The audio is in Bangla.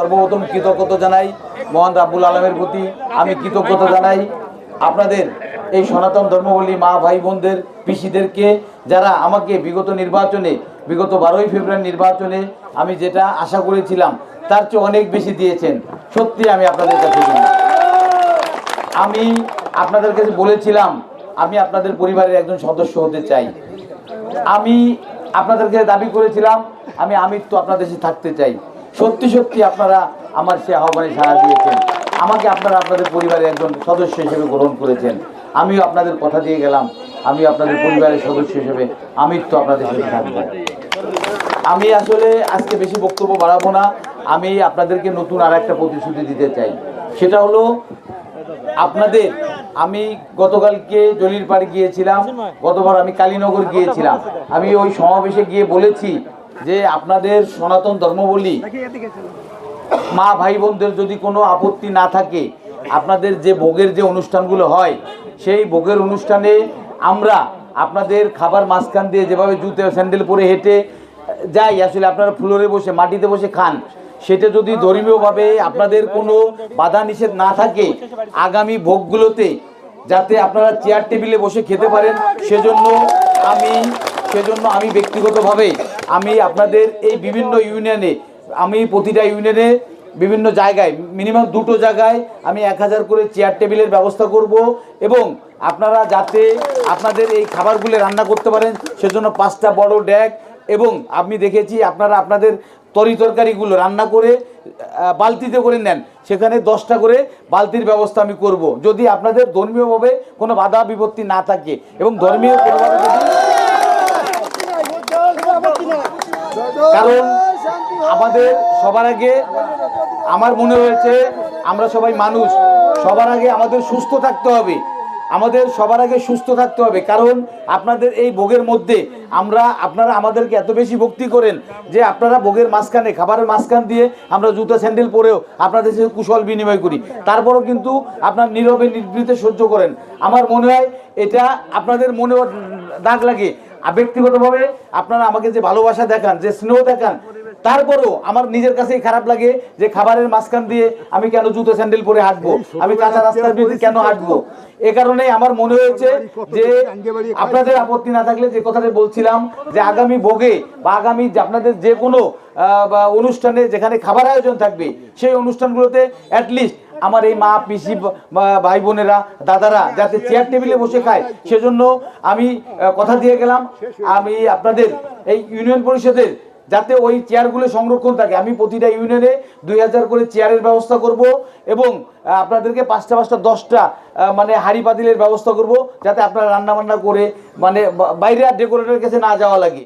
সর্বপ্রথম কৃতজ্ঞতা জানাই মহান রাব্বুল আলামিনের প্রতি। আমি কৃতজ্ঞতা জানাই আপনাদের এই সনাতন ধর্মাবলম্বী মা ভাই বোনদের পিসিদেরকে, যারা আমাকে বিগত 12ই ফেব্রুয়ারি নির্বাচনে আমি যেটা আশা করেছিলাম তার চেয়ে অনেক বেশি দিয়েছেন। সত্যি আমি আপনাদের কাছে আমি আপনাদের কাছে বলেছিলাম আমি আপনাদের পরিবারের একজন সদস্য হতে চাই। আমি আপনাদেরকে দাবি করেছিলাম আমি আমৃত্যু আপনাদের সাথে থাকতে চাই। সত্যি সত্যি আপনারা আমার সে আহ্বানে সাড়া দিয়েছেন, আমাকে আপনারা আপনাদের পরিবারের একজন সদস্য হিসেবে গ্রহণ করেছেন। আমিও আপনাদের কথা দিয়ে গেলাম আমি আপনাদের পরিবারের সদস্য হিসেবে আমৃত্যু আপনাদের সাথে থাকব। আমি আসলে আজকে বেশি বক্তব্য বাড়াবো না। আমি আপনাদেরকে নতুন আর একটা প্রতিশ্রুতি দিতে চাই, সেটা হলো আপনাদের আমি গতকালকে জলিলপাড় গিয়েছিলাম, গতবার আমি কালীনগর গিয়েছিলাম। আমি ওই সমাবেশে গিয়ে বলেছি যে আপনাদের সনাতন ধর্মাবলম্বী মা ভাই বোনদের যদি কোনো আপত্তি না থাকে, আপনাদের যে ভোগের যে অনুষ্ঠানগুলো হয় সেই ভোগের অনুষ্ঠানে আমরা আপনাদের খাবার মাঝখান দিয়ে যেভাবে জুতো স্যান্ডেল পরে হেঁটে যাই, আসলে আপনারা ফ্লোরে বসে মাটিতে বসে খান, সেটা যদি ধর্মীয়ভাবে আপনাদের কোনো বাধা নিষেধ না থাকে, আগামী ভোগগুলোতে যাতে আপনারা চেয়ার টেবিলে বসে খেতে পারেন, সেজন্য আমি ব্যক্তিগতভাবে আমি আপনাদের এই বিভিন্ন ইউনিয়নে, আমি প্রতিটা ইউনিয়নে বিভিন্ন জায়গায় মিনিমাম 2টো জায়গায় আমি 1000 করে চেয়ার টেবিলের ব্যবস্থা করব, এবং আপনারা যাতে আপনাদের এই খাবারগুলো রান্না করতে পারেন সেজন্য 5টা বড় ড্যাগ, এবং আমি দেখেছি আপনারা আপনাদের তরকারিগুলো রান্না করে বালতিতে করে নেন, সেখানে 10টা করে বালতির ব্যবস্থা আমি করব, যদি আপনাদের ধর্মীয়ভাবে কোনো বাধা বিপত্তি না থাকে এবং ধর্মীয় কোনোভাবে কারণ আমাদের সবার আগে আমার মনে হয়েছে আমরা সবাই মানুষ, সবার আগে আমাদের সুস্থ থাকতে হবে, কারণ আপনাদের এই ভোগের মধ্যে আপনারা আমাদেরকে এত বেশি ভক্তি করেন যে আপনারা ভোগের মাঝখানে খাবারের মাঝখান দিয়ে আমরা জুতা স্যান্ডেল পরেও আপনাদের সাথে কুশল বিনিময় করি, তারপরও কিন্তু আপনার নীরবে নিভৃতে সহ্য করেন। আমার মনে হয় এটা আপনাদের মনে দাগ লাগে। ব্যক্তিগতভাবে আপনারা আমাকে যে ভালোবাসা দেখান, যে স্নেহ দেখান, তারপরেও আমার নিজের কাছেই খারাপ লাগে যে খাবারের মাঝখান দিয়ে আমি কেন জুতো স্যান্ডেল পরে হাঁটবো, আমি কাঁচা রাস্তার বিরুদ্ধে কেন হাঁটবো। এ কারণে আমার মনে হয়েছে যে আপনাদের আপত্তি না থাকলে যে কথাটা বলছিলাম যে আগামী ভোগে বা আগামী আপনাদের যে কোনো অনুষ্ঠানে যেখানে খাবার আয়োজন থাকবে সেই অনুষ্ঠানগুলোতে অ্যাটলিস্ট আমার এই মা পিসি ভাই বোনেরা দাদারা যাতে চেয়ার টেবিলে বসে খায়, সেজন্য আমি কথা দিয়ে গেলাম আমি আপনাদের এই ইউনিয়ন পরিষদের যাতে ওই চেয়ারগুলো সংরক্ষণ থাকে, আমি প্রতিটা ইউনিয়নে 2000 করে চেয়ারের ব্যবস্থা করব, এবং আপনাদেরকে 5টা 10টা মানে হাঁড়ি পাতিলের ব্যবস্থা করব, যাতে আপনারা রান্না বান্না করে মানে বাইরে আর ডেকোরেটরের কাছে না যাওয়া লাগে।